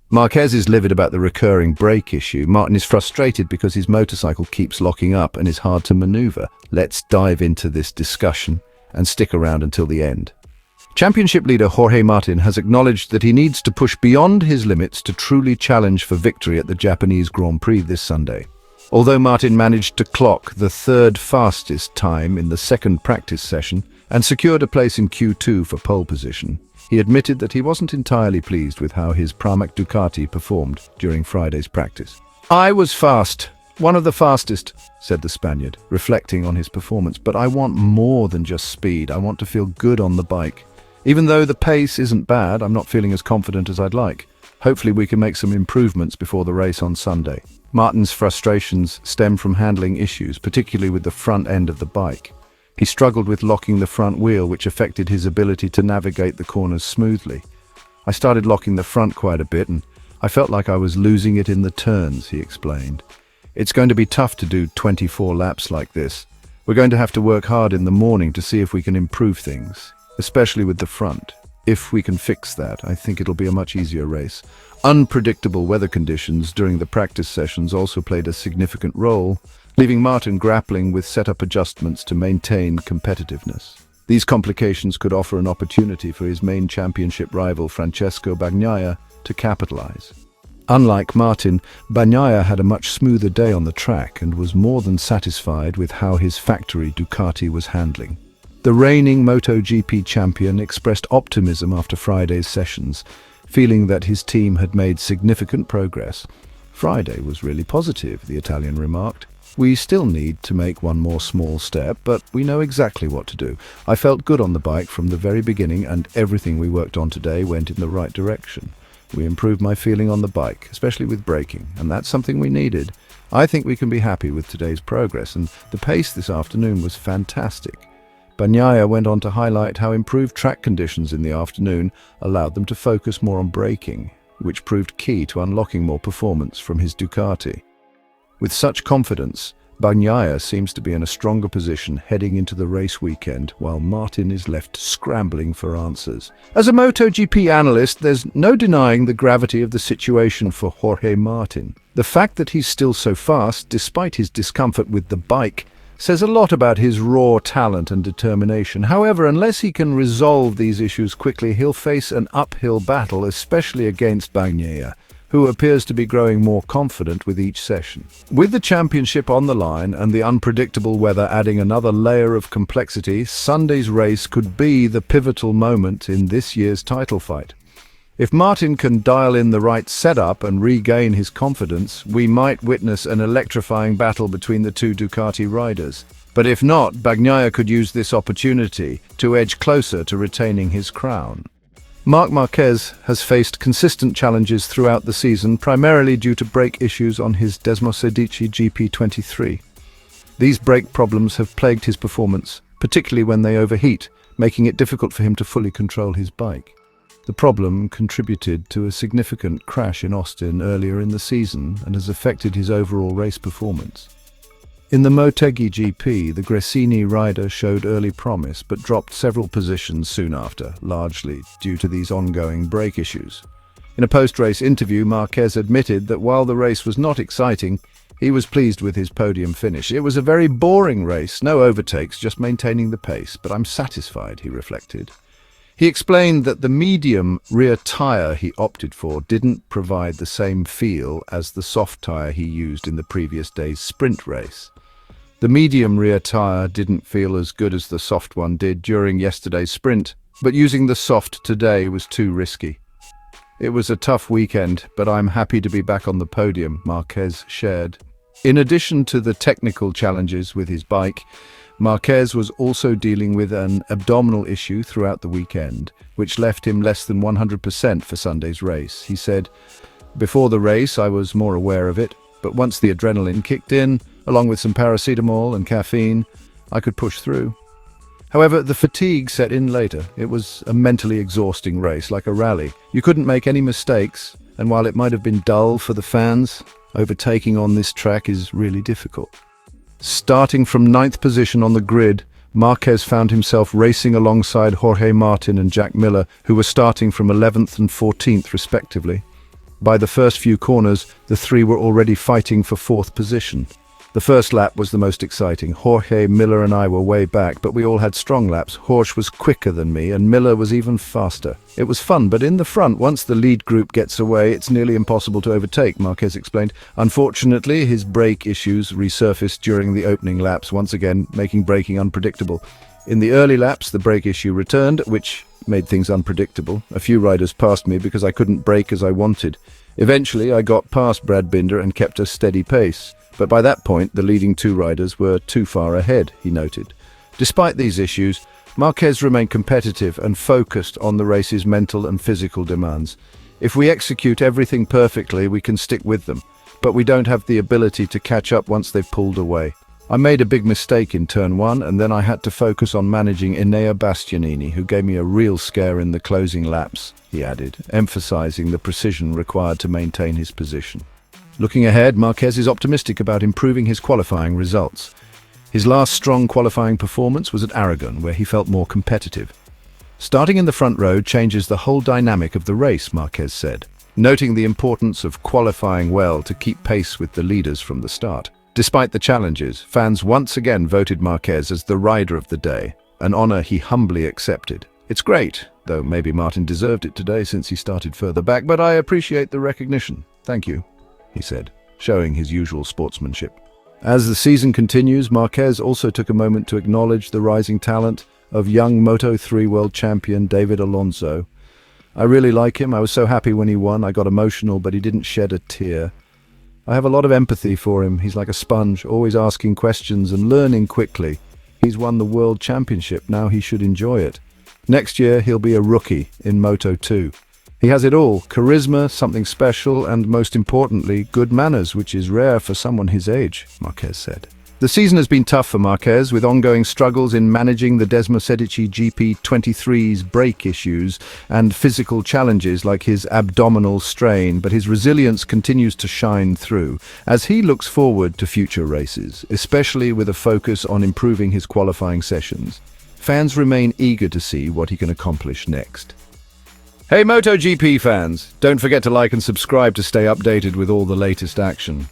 Marquez is livid about the recurring brake issue. Martin is frustrated because his motorcycle keeps locking up and is hard to maneuver. Let's dive into this discussion and stick around until the end. Championship leader Jorge Martin has acknowledged that he needs to push beyond his limits to truly challenge for victory at the Japanese Grand Prix this Sunday. Although Martin managed to clock the third fastest time in the second practice session and secured a place in Q2 for pole position, he admitted that he wasn't entirely pleased with how his Pramac Ducati performed during Friday's practice. "I was fast, one of the fastest," said the Spaniard, reflecting on his performance, "but I want more than just speed. I want to feel good on the bike. Even though the pace isn't bad, I'm not feeling as confident as I'd like. Hopefully we can make some improvements before the race on Sunday." Martin's frustrations stem from handling issues, particularly with the front end of the bike. He struggled with locking the front wheel, which affected his ability to navigate the corners smoothly. "I started locking the front quite a bit, and I felt like I was losing it in the turns," he explained. "It's going to be tough to do 24 laps like this. We're going to have to work hard in the morning to see if we can improve things, especially with the front. If we can fix that, I think it'll be a much easier race." Unpredictable weather conditions during the practice sessions also played a significant role, leaving Martin grappling with setup adjustments to maintain competitiveness. These complications could offer an opportunity for his main championship rival Francesco Bagnaia to capitalize. Unlike Martin, Bagnaia had a much smoother day on the track and was more than satisfied with how his factory Ducati was handling. The reigning MotoGP champion expressed optimism after Friday's sessions, feeling that his team had made significant progress. "Friday was really positive," the Italian remarked. "We still need to make one more small step, but we know exactly what to do. I felt good on the bike from the very beginning, and everything we worked on today went in the right direction. We improved my feeling on the bike, especially with braking, and that's something we needed. I think we can be happy with today's progress, and the pace this afternoon was fantastic." Bagnaia went on to highlight how improved track conditions in the afternoon allowed them to focus more on braking, which proved key to unlocking more performance from his Ducati. With such confidence, Bagnaia seems to be in a stronger position heading into the race weekend, while Martin is left scrambling for answers. As a MotoGP analyst, there's no denying the gravity of the situation for Jorge Martin. The fact that he's still so fast, despite his discomfort with the bike, says a lot about his raw talent and determination. However, unless he can resolve these issues quickly, he'll face an uphill battle, especially against Bagnaia, who appears to be growing more confident with each session. With the championship on the line and the unpredictable weather adding another layer of complexity, Sunday's race could be the pivotal moment in this year's title fight. If Martin can dial in the right setup and regain his confidence, we might witness an electrifying battle between the two Ducati riders. But if not, Bagnaia could use this opportunity to edge closer to retaining his crown. Marc Marquez has faced consistent challenges throughout the season, primarily due to brake issues on his Desmosedici GP23. These brake problems have plagued his performance, particularly when they overheat, making it difficult for him to fully control his bike. The problem contributed to a significant crash in Austin earlier in the season and has affected his overall race performance. In the MotoGP, the Gresini rider showed early promise but dropped several positions soon after, largely due to these ongoing brake issues. In a post-race interview, Marquez admitted that while the race was not exciting, he was pleased with his podium finish. "It was a very boring race, no overtakes, just maintaining the pace, but I'm satisfied," he reflected. He explained that the medium rear tyre he opted for didn't provide the same feel as the soft tyre he used in the previous day's sprint race. The medium rear tyre didn't feel as good as the soft one did during yesterday's sprint, but using the soft today was too risky. "It was a tough weekend, but I'm happy to be back on the podium," Marquez shared. In addition to the technical challenges with his bike, Marquez was also dealing with an abdominal issue throughout the weekend, which left him less than 100% for Sunday's race. He said, "Before the race, I was more aware of it, but once the adrenaline kicked in, along with some paracetamol and caffeine, I could push through." However, the fatigue set in later. It was a mentally exhausting race, like a rally. You couldn't make any mistakes, and while it might have been dull for the fans, overtaking on this track is really difficult. Starting from 9th position on the grid, Marquez found himself racing alongside Jorge Martin and Jack Miller, who were starting from 11th and 14th respectively. By the first few corners, the three were already fighting for fourth position. The first lap was the most exciting. Jorge, Miller and I were way back, but we all had strong laps. Jorge was quicker than me and Miller was even faster. It was fun, but in the front, once the lead group gets away, it's nearly impossible to overtake, Marquez explained. Unfortunately, his brake issues resurfaced during the opening laps, once again making braking unpredictable. In the early laps, the brake issue returned, which made things unpredictable. A few riders passed me because I couldn't brake as I wanted. Eventually, I got past Brad Binder and kept a steady pace. But by that point, the leading two riders were too far ahead, he noted. Despite these issues, Marquez remained competitive and focused on the race's mental and physical demands. If we execute everything perfectly, we can stick with them, but we don't have the ability to catch up once they've pulled away. I made a big mistake in turn one, and then I had to focus on managing Enea Bastianini, who gave me a real scare in the closing laps, he added, emphasizing the precision required to maintain his position. Looking ahead, Marquez is optimistic about improving his qualifying results. His last strong qualifying performance was at Aragon, where he felt more competitive. Starting in the front row changes the whole dynamic of the race, Marquez said, noting the importance of qualifying well to keep pace with the leaders from the start. Despite the challenges, fans once again voted Marquez as the rider of the day, an honor he humbly accepted. It's great, though maybe Martin deserved it today since he started further back, but I appreciate the recognition. Thank you, he said, showing his usual sportsmanship. As the season continues, Marquez also took a moment to acknowledge the rising talent of young Moto3 world champion David Alonso. I really like him. I was so happy when he won. I got emotional, but he didn't shed a tear. I have a lot of empathy for him. He's like a sponge, always asking questions and learning quickly. He's won the world championship. Now he should enjoy it. Next year, he'll be a rookie in Moto2. He has it all: charisma, something special, and most importantly, good manners, which is rare for someone his age, Marquez said. The season has been tough for Marquez, with ongoing struggles in managing the Desmosedici GP23's brake issues and physical challenges like his abdominal strain, but his resilience continues to shine through as he looks forward to future races, especially with a focus on improving his qualifying sessions. Fans remain eager to see what he can accomplish next. Hey MotoGP fans, don't forget to like and subscribe to stay updated with all the latest action.